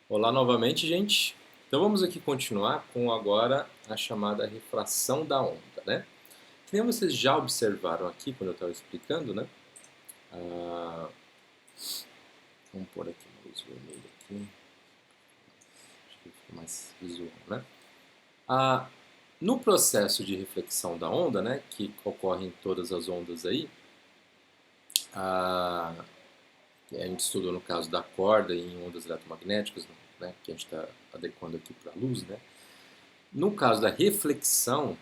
Olá novamente, gente. Então vamos aqui continuar com agora a chamada refração da onda, né? Que nem vocês já observaram aqui quando eu estava explicando, né? Ah, vamos pôr aqui uma luz vermelha aqui, acho que fica mais visual, né? Ah, no processo de reflexão da onda, né, que ocorre em todas as ondas aí, a, a gente estudou no caso da corda e em ondas eletromagnéticas, né, que a gente está adequando aqui para a luz, né? No caso da reflexão,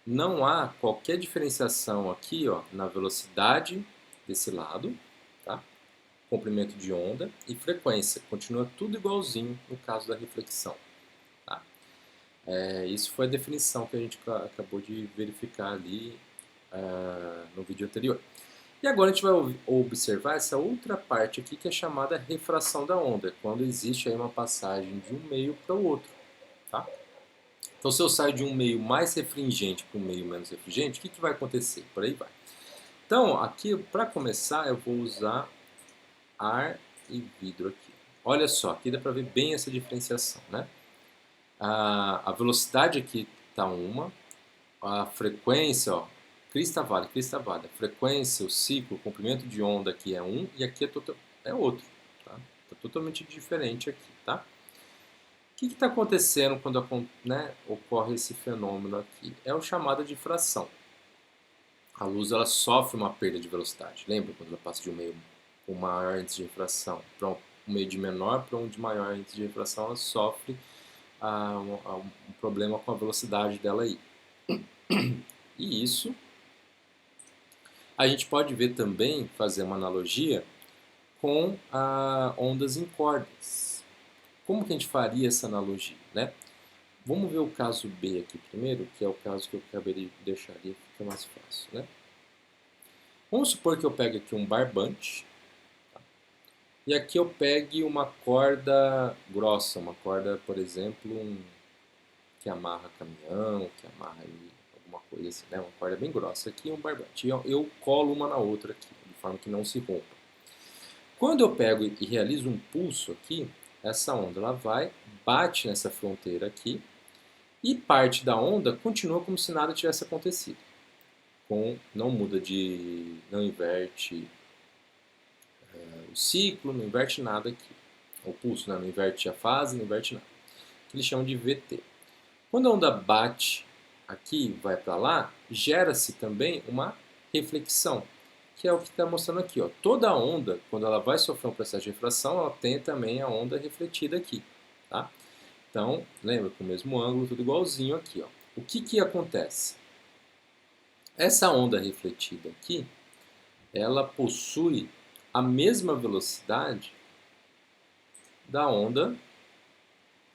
não há qualquer diferenciação aqui, ó, na velocidade desse lado, tá? Comprimento de onda e frequência. Continua tudo igualzinho no caso da reflexão. Tá? Isso foi a definição que a gente acabou de verificar ali no vídeo anterior. E agora a gente vai observar essa outra parte aqui que é chamada refração da onda, quando existe aí uma passagem de um meio para o outro. Tá? Então, se eu saio de um meio mais refringente para um meio menos refringente, o que vai acontecer? Por aí vai. Então, aqui, para começar, eu vou usar ar e vidro aqui. Olha só, aqui dá para ver bem essa diferenciação, né? A velocidade aqui está uma, a frequência, ó, crista vale. A frequência, o ciclo, o comprimento de onda aqui é um e aqui é outro, tá? Tá totalmente diferente aqui, tá? O que está acontecendo quando né, ocorre esse fenômeno aqui? É o chamado de difração. A luz ela sofre uma perda de velocidade. Lembra quando ela passa de um meio com maior índice de refração para um meio de menor para um de maior índice de refração, ela sofre um problema com a velocidade dela aí. E isso a gente pode ver também, fazer uma analogia com ondas em cordas. Como que a gente faria essa analogia, né? Vamos ver o caso B aqui primeiro, que é o caso que eu acabei de deixar ali, fica mais fácil, né? Vamos supor que eu pegue aqui um barbante, tá? E aqui eu pegue uma corda grossa, uma corda, por exemplo, que amarra caminhão, que amarra aí alguma coisa assim, né? Uma corda bem grossa. Aqui é um barbante. E eu colo uma na outra aqui, de forma que não se rompa. Quando eu pego e realizo um pulso aqui, essa onda ela vai, bate nessa fronteira aqui e parte da onda continua como se nada tivesse acontecido. Não muda não inverte o ciclo, não inverte nada aqui. O pulso, né? Não inverte a fase, não inverte nada. Que eles chamam de VT. Quando a onda bate aqui e vai para lá, gera-se também uma reflexão, que é o que está mostrando aqui. Ó. Toda onda, quando ela vai sofrer um processo de refração, ela tem também a onda refletida aqui. Tá? Então, lembra, com o mesmo ângulo, tudo igualzinho aqui. Ó. O que acontece? Essa onda refletida aqui, ela possui a mesma velocidade da onda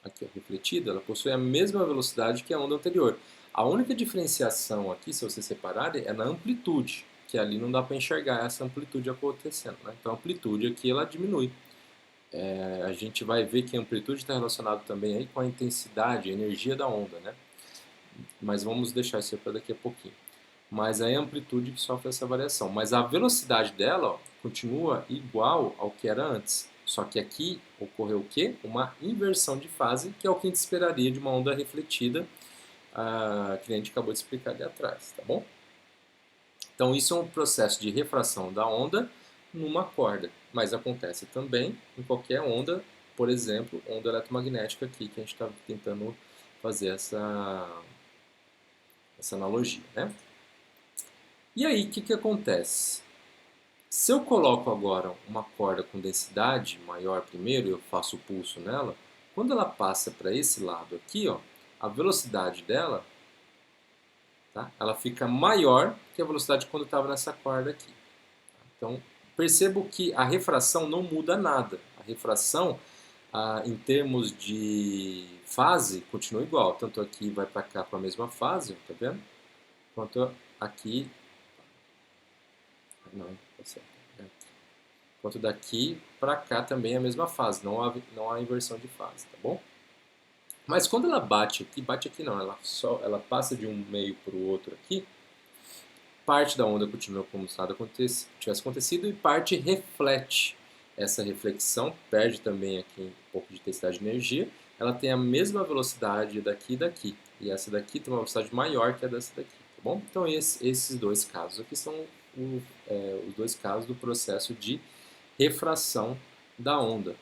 aqui, ó, refletida, ela possui a mesma velocidade que a onda anterior. A única diferenciação aqui, se você separar, é na amplitude, que ali não dá para enxergar essa amplitude acontecendo. Né? Então a amplitude aqui ela diminui. A gente vai ver que a amplitude está relacionada também aí com a intensidade, a energia da onda. Né? Mas vamos deixar isso para daqui a pouquinho. Mas aí a amplitude que sofre essa variação. Mas a velocidade dela ó, continua igual ao que era antes. Só que aqui ocorreu o quê? Uma inversão de fase, que é o que a gente esperaria de uma onda refletida, que a gente acabou de explicar ali atrás, tá bom? Então isso é um processo de refração da onda numa corda, mas acontece também em qualquer onda, por exemplo, onda eletromagnética aqui, que a gente está tentando fazer essa analogia, né? E aí, o que acontece? Se eu coloco agora uma corda com densidade maior primeiro, eu faço o pulso nela, quando ela passa para esse lado aqui, ó, a velocidade dela, tá, ela fica maior que a velocidade quando estava nessa corda aqui. Então, percebo que a refração não muda nada. A refração, em termos de fase, continua igual. Tanto aqui vai para cá para a mesma fase, tá vendo? Quanto aqui... Não, tá certo. Quanto daqui para cá também é a mesma fase, não há inversão de fase, tá bom? Mas quando ela bate aqui não, ela passa de um meio para o outro aqui, parte da onda continua como se nada tivesse acontecido e parte reflete. essa reflexão perde também aqui um pouco de intensidade de energia, ela tem a mesma velocidade daqui e daqui. E essa daqui tem uma velocidade maior que a dessa daqui, tá bom? Então esses dois casos aqui são os dois casos do processo de refração da onda,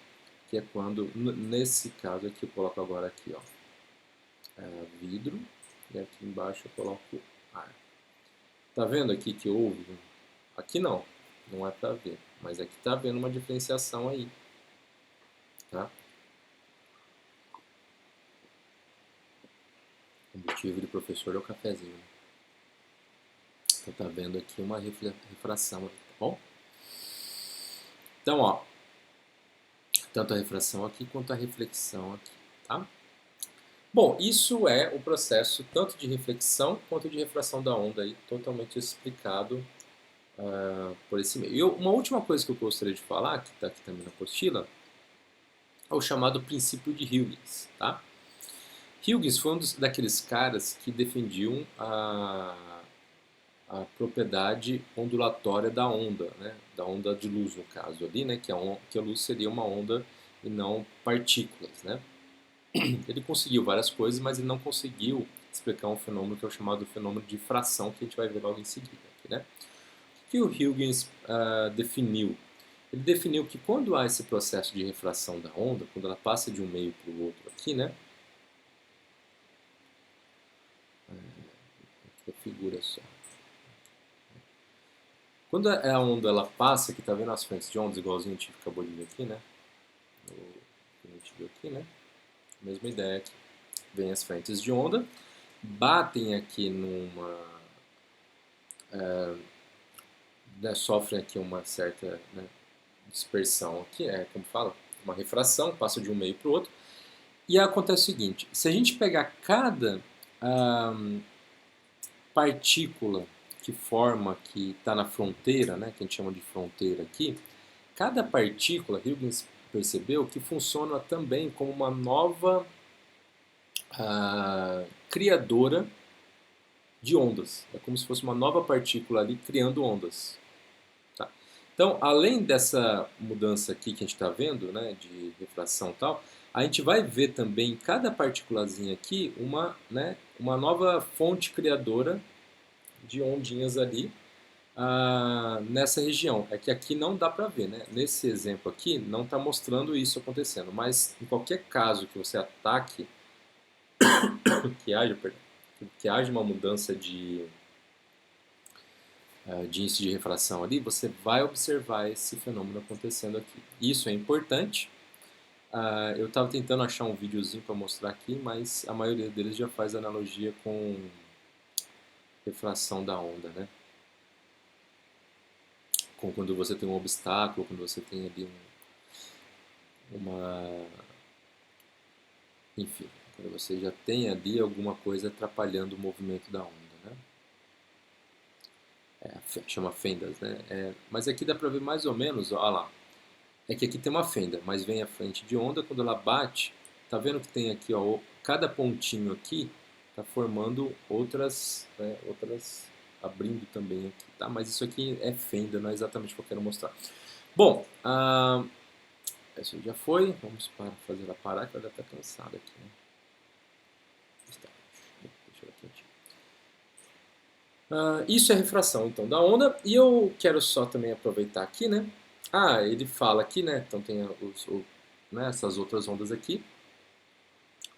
que é quando, nesse caso aqui, eu coloco agora aqui, ó, vidro, e aqui embaixo eu coloco ar. Tá vendo aqui que houve? Aqui não é para ver, mas aqui tá vendo uma diferenciação aí, tá? O combustível do professor é o cafezinho. Então tá vendo aqui uma refração, tá bom? Então, ó, tanto a refração aqui quanto a reflexão aqui, tá? Bom, isso é o processo tanto de reflexão quanto de refração da onda aí, totalmente explicado por esse meio. E uma última coisa que eu gostaria de falar, que está aqui também na apostila, é o chamado princípio de Huygens, tá? Huygens foi um daqueles caras que defendiam a propriedade ondulatória da onda, né? Da onda de luz, no caso ali, né? Que a luz seria uma onda e não partículas, né? Ele conseguiu várias coisas, mas ele não conseguiu explicar um fenômeno que é o chamado fenômeno de difração, que a gente vai ver logo em seguida. Aqui, né? O que o Huygens definiu? Ele definiu que quando há esse processo de refração da onda, quando ela passa de um meio para o outro aqui, né? Aqui a figura só. Quando a onda ela passa, que está vendo as frentes de ondas, igualzinho a gente acabou de ver aqui, né? A gente viu aqui, né? Mesma ideia aqui. Vem as frentes de onda, batem aqui numa... sofrem aqui uma certa dispersão aqui, como fala, uma refração, passa de um meio para o outro. E acontece o seguinte, se a gente pegar cada partícula que forma, que está na fronteira, né, que a gente chama de fronteira aqui, cada partícula, Huygens percebeu que funciona também como uma nova criadora de ondas. É como se fosse uma nova partícula ali criando ondas. Tá? Então, além dessa mudança aqui que a gente está vendo, né, de refração e tal, a gente vai ver também em cada partículazinha aqui uma nova fonte criadora de ondinhas ali nessa região. É que aqui não dá para ver, né? Nesse exemplo aqui não está mostrando isso acontecendo, mas em qualquer caso que você ataque que haja uma mudança de índice de refração ali, você vai observar esse fenômeno acontecendo aqui. Isso é importante. Eu estava tentando achar um videozinho para mostrar aqui, mas a maioria deles já faz analogia com refração da onda, né? Com quando você tem um obstáculo, quando você tem ali enfim, quando você já tem ali alguma coisa atrapalhando o movimento da onda, né? Chama fendas, né? Mas aqui dá para ver mais ou menos, olha lá. É que aqui tem uma fenda, mas vem a frente de onda, quando ela bate, tá vendo que tem aqui, ó, cada pontinho aqui tá formando outras abrindo também aqui, tá? Mas isso aqui é fenda, não é exatamente o que eu quero mostrar. Bom, isso já foi, vamos fazer ela parar, que ela deve estar cansada aqui, né? Deixa eu aqui. Isso é refração, então, da onda, e eu quero só também aproveitar aqui, né? Ele fala aqui, né? Então tem essas outras ondas aqui.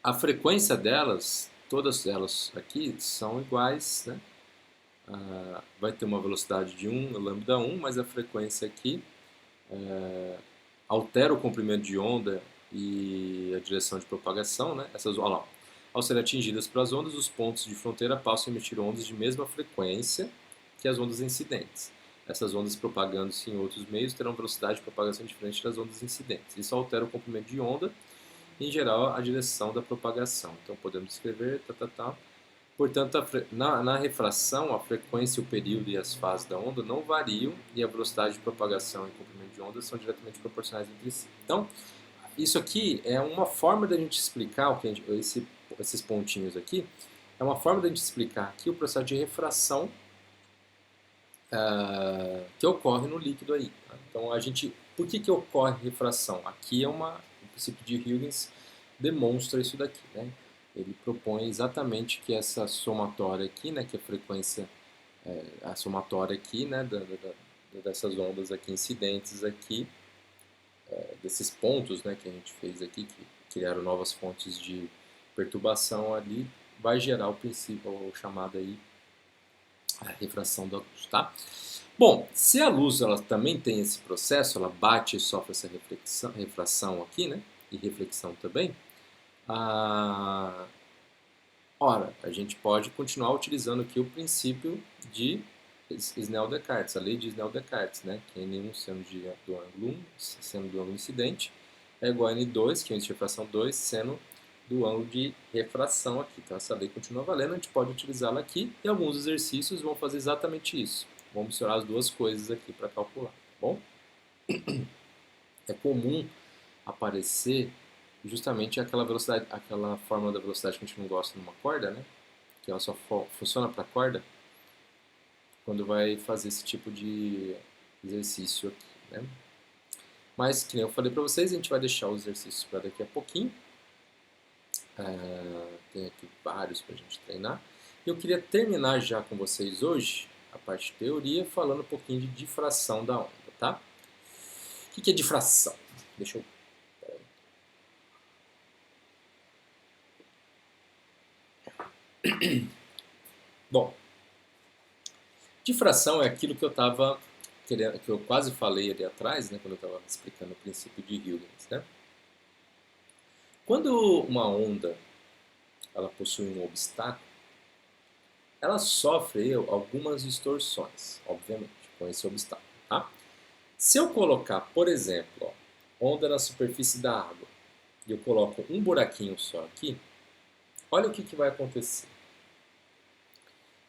A frequência delas, todas elas aqui, são iguais, né? Vai ter uma velocidade de 1, lambda 1, mas a frequência aqui altera o comprimento de onda e a direção de propagação, né? Olha lá. Ao serem atingidas pelas ondas, os pontos de fronteira passam a emitir ondas de mesma frequência que as ondas incidentes. Essas ondas propagando-se em outros meios terão velocidade de propagação diferente das ondas incidentes. Isso altera o comprimento de onda e, em geral, a direção da propagação. Então, podemos escrever, Portanto, na refração, a frequência, o período e as fases da onda não variam e a velocidade de propagação e comprimento de onda são diretamente proporcionais entre si. Então, isso aqui é uma forma da gente explicar o que esses pontinhos aqui, é uma forma da gente explicar aqui o processo de refração que ocorre no líquido aí. Tá? Então, a gente Por que ocorre refração? Aqui o princípio de Huygens demonstra isso daqui, né? Ele propõe exatamente que essa somatória aqui, né, que a frequência, a somatória aqui, né, dessas ondas aqui incidentes aqui, desses pontos, né, que a gente fez aqui, que criaram novas fontes de perturbação ali, vai gerar o princípio, ou chamado aí, a refração da luz, tá? Bom, se a luz ela também tem esse processo, ela bate e sofre essa refração aqui, né, e reflexão também, ora, a gente pode continuar utilizando aqui o princípio de Snell-Descartes, a lei de Snell-Descartes, né, que N1 sendo do ângulo 1, sendo do ângulo incidente, é igual a N2, que é o índice de refração 2, sendo do ângulo de refração aqui. Então essa lei continua valendo, a gente pode utilizá-la aqui, e alguns exercícios vão fazer exatamente isso. Vamos misturar as duas coisas aqui para calcular, tá bom? É comum aparecer justamente aquela velocidade, aquela fórmula da velocidade que a gente não gosta numa corda, né? Que ela só funciona para corda quando vai fazer esse tipo de exercício aqui, né? Mas, que nem eu falei para vocês, a gente vai deixar os exercícios para daqui a pouquinho. Tem aqui vários para a gente treinar. Eu queria terminar já com vocês hoje a parte de teoria, falando um pouquinho de difração da onda, tá? O que é difração? Deixa eu... Bom, difração é aquilo que eu estava querendo, que eu quase falei ali atrás, né, quando eu estava explicando o princípio de Huygens, né? Quando uma onda ela possui um obstáculo, ela sofre algumas distorções, obviamente, com esse obstáculo, tá? Se eu colocar, por exemplo, ó, onda na superfície da água, e eu coloco um buraquinho só aqui, olha o que vai acontecer.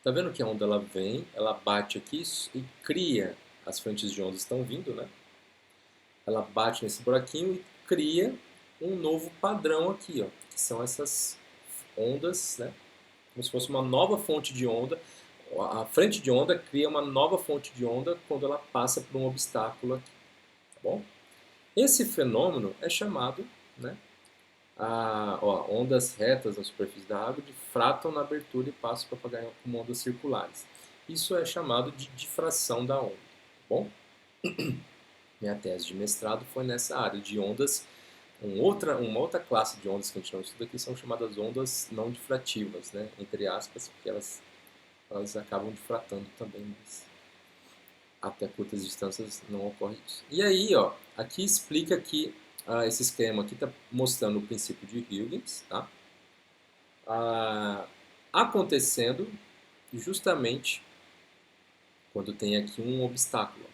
Tá vendo que a onda ela vem, ela bate aqui e cria, as frentes de ondas estão vindo, né? Ela bate nesse buraquinho e cria um novo padrão aqui, ó, que são essas ondas, né? Como se fosse uma nova fonte de onda. A frente de onda cria uma nova fonte de onda quando ela passa por um obstáculo aqui, tá bom? Esse fenômeno é chamado, né, ondas retas na superfície da água difratam na abertura e passam para pagar como ondas circulares. Isso é chamado de difração da onda, tá bom? Minha tese de mestrado foi nessa área de ondas. Uma outra classe de ondas que a gente não estuda aqui são chamadas ondas não difrativas, né? Entre aspas, porque elas acabam difratando também, mas até curtas distâncias não ocorre isso. E aí, ó, aqui explica que esse esquema aqui está mostrando o princípio de Huygens, tá? Acontecendo justamente quando tem aqui um obstáculo.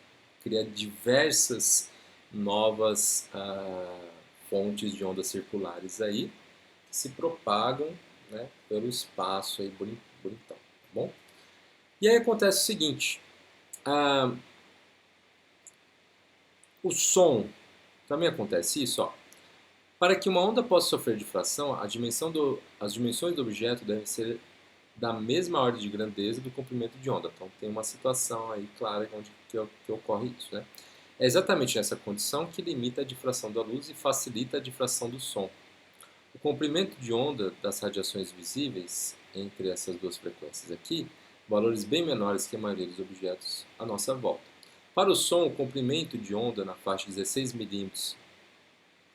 Cria diversas novas fontes de ondas circulares aí que se propagam, né, pelo espaço aí bonitão, tá bom? E aí acontece o seguinte, o som também acontece isso, ó. Para que uma onda possa sofrer difração, as dimensões do objeto devem ser da mesma ordem de grandeza do comprimento de onda. Então tem uma situação aí clara onde que ocorre isso, né? É exatamente nessa condição que limita a difração da luz e facilita a difração do som. O comprimento de onda das radiações visíveis entre essas duas frequências aqui, valores bem menores que a maioria dos objetos à nossa volta. Para o som, o comprimento de onda na faixa de 16 milímetros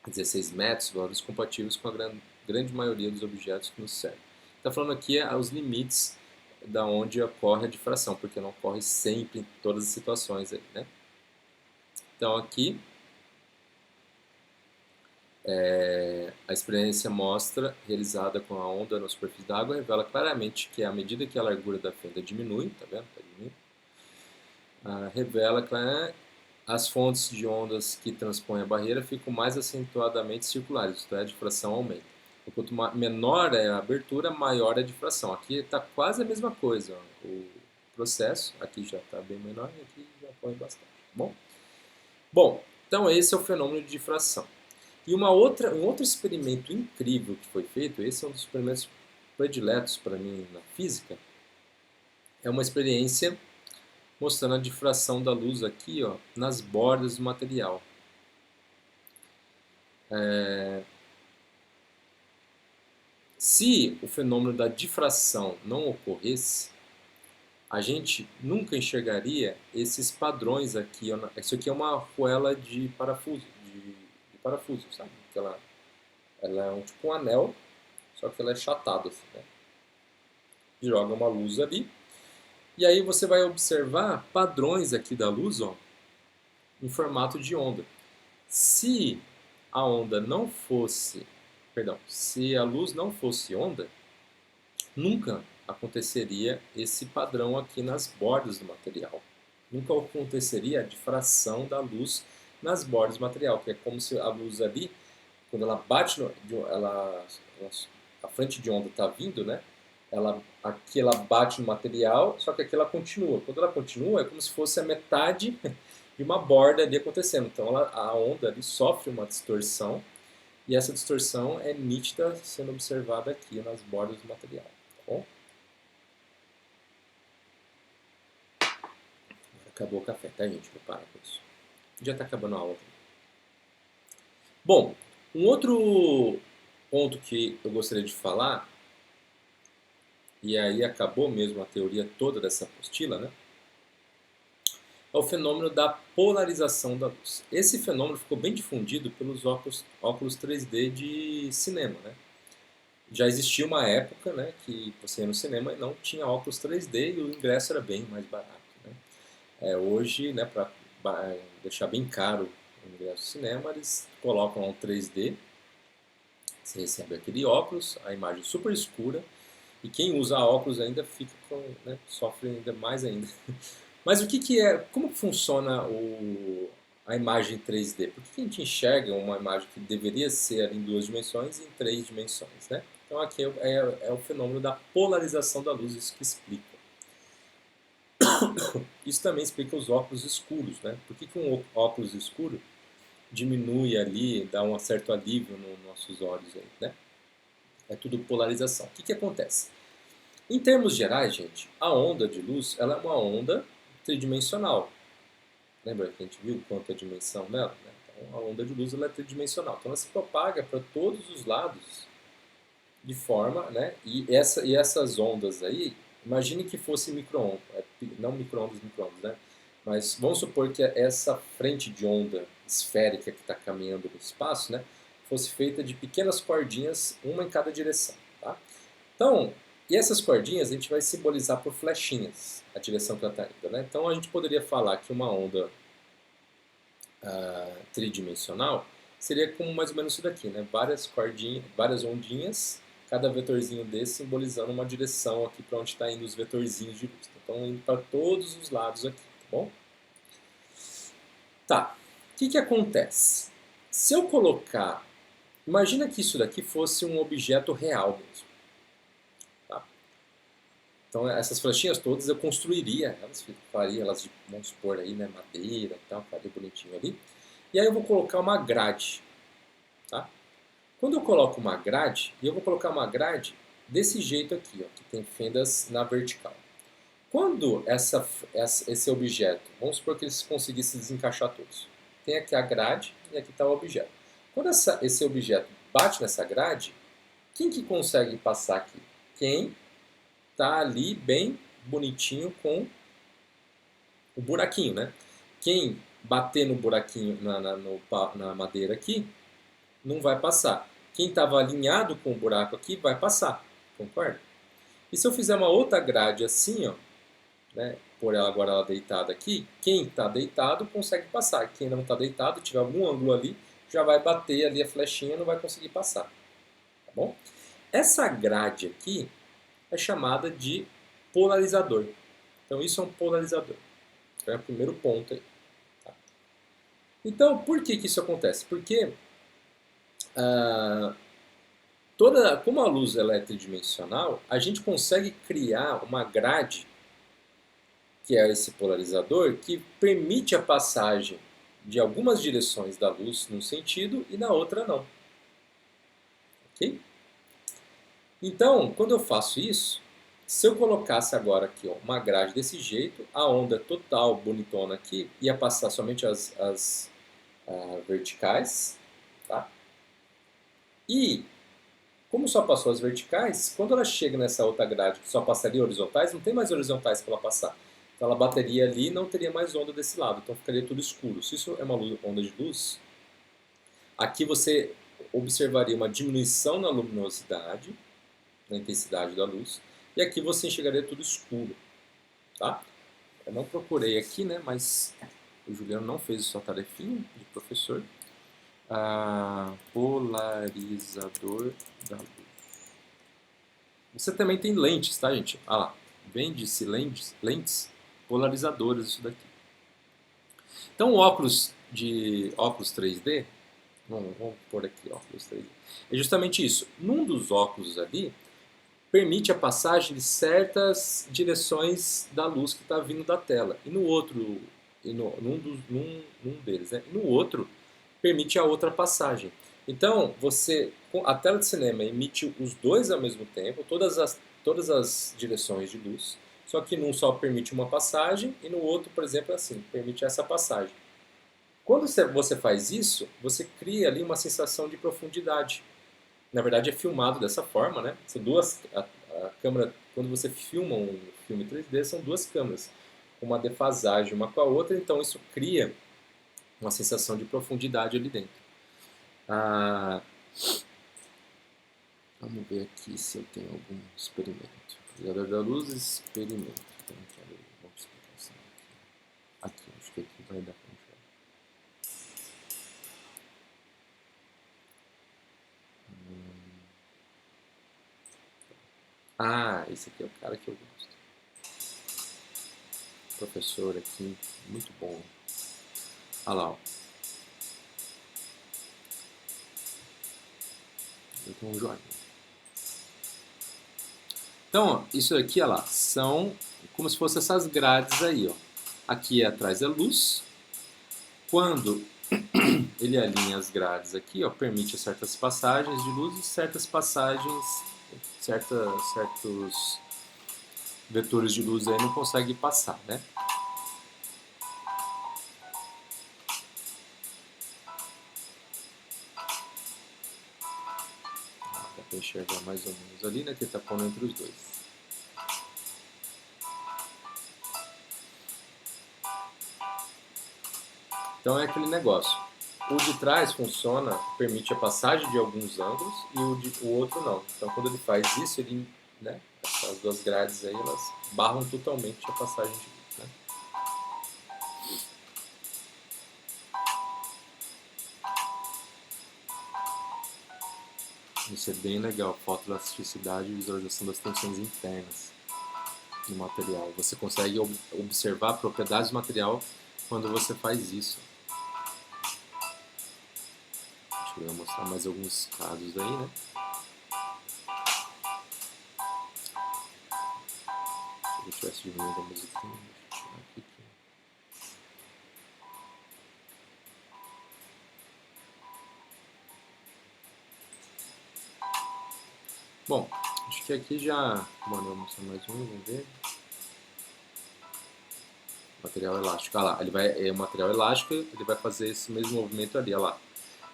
a 16 metros, valores compatíveis com a grande maioria dos objetos que nos cercam. Está falando aqui os limites da onde ocorre a difração, porque não ocorre sempre em todas as situações aí, né? Então aqui a experiência realizada com a onda na superfície da água, revela claramente que à medida que a largura da fenda diminui, tá vendo? Tá diminuindo, revela que as fontes de ondas que transpõem a barreira ficam mais acentuadamente circulares, isto é, a difração aumenta. Quanto menor é a abertura, maior é a difração. Aqui está quase a mesma coisa. Ó. O processo, aqui já está bem menor e aqui já ocorre bastante. Bom, então esse é o fenômeno de difração. E um outro experimento incrível que foi feito, esse é um dos experimentos prediletos para mim na física, é uma experiência mostrando a difração da luz aqui, ó, nas bordas do material. Se o fenômeno da difração não ocorresse, a gente nunca enxergaria esses padrões aqui. Isso aqui é uma arruela de parafuso, de parafuso, sabe? Ela é tipo um anel, só que ela é chatada, assim, né? Joga uma luz ali, e aí você vai observar padrões aqui da luz, ó, em formato de onda. Se a onda não fosse, perdão, se a luz não fosse onda, nunca aconteceria esse padrão aqui nas bordas do material. Nunca aconteceria a difração da luz nas bordas do material, que é como se a luz ali, quando ela bate, a frente de onda está vindo, né? Aqui ela bate no material, só que aqui ela continua. Quando ela continua, é como se fosse a metade de uma borda ali acontecendo. Então a onda ali sofre uma distorção, e essa distorção é nítida sendo observada aqui nas bordas do material. Tá bom? Acabou o café, tá, gente? Não para com isso. Já está acabando a aula também. Bom, um outro ponto que eu gostaria de falar, e aí acabou mesmo a teoria toda dessa apostila, né? É o fenômeno da polarização da luz. Esse fenômeno ficou bem difundido pelos óculos 3D de cinema, né? Já existia uma época, né, que você ia no cinema e não tinha óculos 3D e o ingresso era bem mais barato, né? Hoje, né, para deixar bem caro o ingresso do cinema, eles colocam um 3D, você recebe aquele óculos, a imagem super escura, e quem usa óculos ainda fica com, né, sofre ainda mais ainda. Mas o que é, como funciona a imagem 3D? Por que a gente enxerga uma imagem que deveria ser em 2 dimensões em 3 dimensões, né? Então aqui é o fenômeno da polarização da luz, isso que explica. Isso também explica os óculos escuros, né? Por que um óculos escuro diminui ali, dá um certo alívio nos nossos olhos aí, né? É tudo polarização. O que acontece? Em termos gerais, gente, a onda de luz, ela é uma onda tridimensional. Lembra que a gente viu quanto é a dimensão dela? Né? Então, a onda de luz ela é tridimensional. Então, ela se propaga para todos os lados de forma, né? E essas ondas aí, imagine que fosse micro-ondas, não micro-ondas, né? Mas vamos supor que essa frente de onda esférica que está caminhando no espaço, né, fosse feita de pequenas cordinhas, uma em cada direção, tá? Então, e essas cordinhas a gente vai simbolizar por flechinhas a direção que ela está indo, né? Então a gente poderia falar que uma onda tridimensional seria como mais ou menos isso daqui, né? Várias cordinhas, várias ondinhas, cada vetorzinho desse simbolizando uma direção aqui para onde está indo os vetorzinhos de luz. Então indo para todos os lados aqui, tá bom? Tá. O que acontece? Se eu colocar, imagina que isso daqui fosse um objeto real mesmo. Tá? Então essas flechinhas todas eu construiria, faria elas de, vamos supor aí, né, madeira e tal, faria bonitinho ali. E aí eu vou colocar uma grade, tá? Quando eu coloco uma grade, e eu vou colocar uma grade desse jeito aqui, ó, que tem fendas na vertical. Quando esse objeto, vamos supor que eles conseguissem desencaixar todos. Tem aqui a grade e aqui está o objeto. Quando esse objeto bate nessa grade, quem que consegue passar aqui? Quem está ali bem bonitinho com o buraquinho, né? Quem bater no buraquinho na madeira aqui, não vai passar. Quem estava alinhado com o buraco aqui vai passar, concorda? E se eu fizer uma outra grade assim, ó, né, por ela agora ela deitada aqui, quem está deitado consegue passar. Quem não está deitado, tiver algum ângulo ali, já vai bater ali a flechinha e não vai conseguir passar. Tá bom? Essa grade aqui é chamada de polarizador. Então isso é um polarizador. Então é o primeiro ponto aí. Tá? Então, por que isso acontece? Porque como a luz ela é tridimensional, a gente consegue criar uma grade, que é esse polarizador, que permite a passagem de algumas direções da luz num sentido e na outra não. Ok? Então, quando eu faço isso, se eu colocasse agora aqui ó, uma grade desse jeito, a onda total bonitona aqui ia passar somente as verticais, tá? E, como só passou as verticais, quando ela chega nessa outra grade que só passaria horizontais, não tem mais horizontais para ela passar. Então ela bateria ali e não teria mais onda desse lado, então ficaria tudo escuro. Se isso é uma onda de luz, aqui você observaria uma diminuição na luminosidade, na intensidade da luz, e aqui você enxergaria tudo escuro, tá? Eu não procurei aqui, né, mas o Juliano não fez sua tarefinha de professor. Polarizador da luz. Você também tem lentes, tá, gente? Ah lá, vende-se lentes polarizadoras, isso daqui. Então, o óculos 3D, vamos pôr aqui óculos 3D, é justamente isso. Num dos óculos ali, permite a passagem de certas direções da luz que está vindo da tela. E no outro, num deles, né? E no outro, permite a outra passagem. Então, a tela de cinema emite os dois ao mesmo tempo, todas as direções de luz, só que num só permite uma passagem e no outro, por exemplo, assim, permite essa passagem. Quando você faz isso, você cria ali uma sensação de profundidade. Na verdade, é filmado dessa forma, né? São a câmera, quando você filma um filme 3D, são duas câmeras, uma defasagem uma com a outra, então isso cria uma sensação de profundidade ali dentro. Ah, vamos ver aqui se eu tenho algum experimento. Jogador da luz, experimento. Então, quero uma explicação aqui. Acho que aqui vai dar para enxergar. Esse aqui é o cara que eu gosto. Professor aqui, muito bom. Olha lá, ó. Eu tenho um joinha. Então, ó, isso aqui, olha lá, são como se fossem essas grades aí, ó. Aqui atrás é luz. Quando ele alinha as grades aqui, ó, permite certas passagens de luz e certas passagens, certos vetores de luz aí não consegue passar, né? Dá para enxergar mais ou menos ali, né? Que ele está pondo entre os dois. Então é aquele negócio. O de trás funciona, permite a passagem de alguns ângulos e o outro não. Então quando ele faz isso, ele, né, essas duas grades aí, elas barram totalmente a passagem de luz, né? Isso é bem legal, fotoelasticidade e visualização das tensões internas do material. Você consegue observar propriedades do material quando você faz isso. Deixa eu mostrar mais alguns casos aí, né? Se eu tivesse diminuído a musiquinha, deixa eu tirar aqui. Bom, acho que aqui já... Bom, vou mostrar mais um, vamos ver. Material elástico, olha lá, é um material elástico, ele vai fazer esse mesmo movimento ali, olha lá.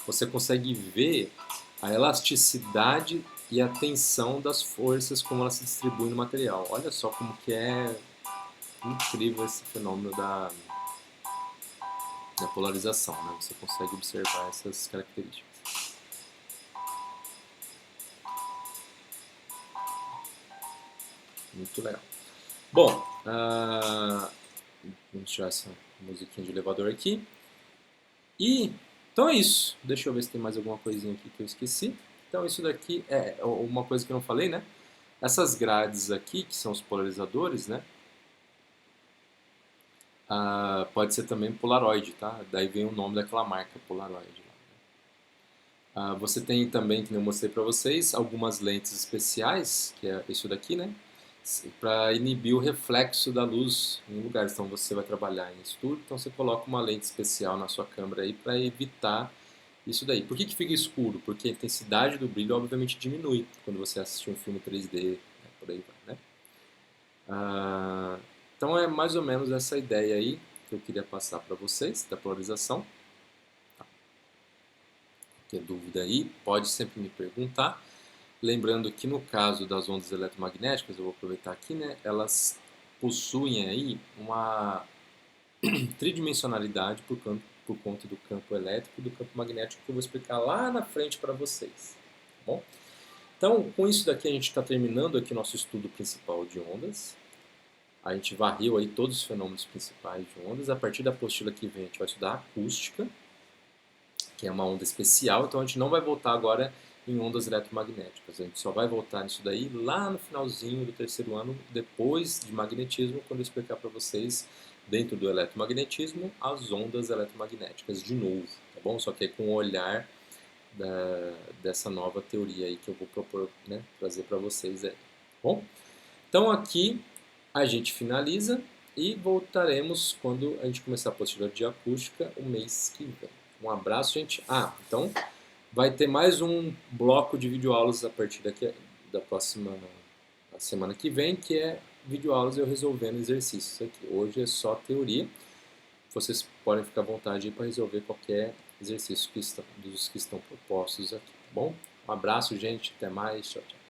Você consegue ver a elasticidade e a tensão das forças, como elas se distribuem no material. Olha só como que é incrível esse fenômeno da polarização, né? Você consegue observar essas características. Muito legal. Bom, vamos tirar essa musiquinha de elevador aqui. Então é isso. Deixa eu ver se tem mais alguma coisinha aqui que eu esqueci. Então isso daqui é uma coisa que eu não falei, né? Essas grades aqui, que são os polarizadores, né? Pode ser também Polaroid, tá? Daí vem o nome daquela marca, Polaroid. Você tem também, que eu mostrei para vocês, algumas lentes especiais, que é isso daqui, né? Para inibir o reflexo da luz em lugares. Então você vai trabalhar em estúdio, então você coloca uma lente especial na sua câmera aí para evitar isso daí. Por que fica escuro? Porque a intensidade do brilho obviamente diminui quando você assiste um filme 3D, né? Por aí vai, né? Então é mais ou menos essa ideia aí que eu queria passar para vocês da polarização. Ok? Qualquer dúvida aí, pode sempre me perguntar. Lembrando que no caso das ondas eletromagnéticas, eu vou aproveitar aqui, né? Elas possuem aí uma tridimensionalidade por conta do campo elétrico e do campo magnético que eu vou explicar lá na frente para vocês. Tá bom? Então, com isso daqui a gente está terminando aqui nosso estudo principal de ondas. A gente varreu aí todos os fenômenos principais de ondas. A partir da apostila que vem a gente vai estudar acústica, que é uma onda especial, então a gente não vai voltar agora em ondas eletromagnéticas. A gente só vai voltar nisso daí lá no finalzinho do terceiro ano, depois de magnetismo, quando eu explicar para vocês, dentro do eletromagnetismo, as ondas eletromagnéticas de novo, tá bom? Só que é com o olhar dessa nova teoria aí que eu vou propor, né, trazer para vocês aí. Bom, então aqui a gente finaliza e voltaremos quando a gente começar a apostila de acústica o mês que vem. Um abraço, gente. Então vai ter mais um bloco de videoaulas a partir da próxima semana que vem, que é videoaulas eu resolvendo exercícios aqui. Hoje é só teoria. Vocês podem ficar à vontade para resolver qualquer exercício dos que estão propostos aqui, tá bom? Um abraço, gente. Até mais. Tchau, tchau.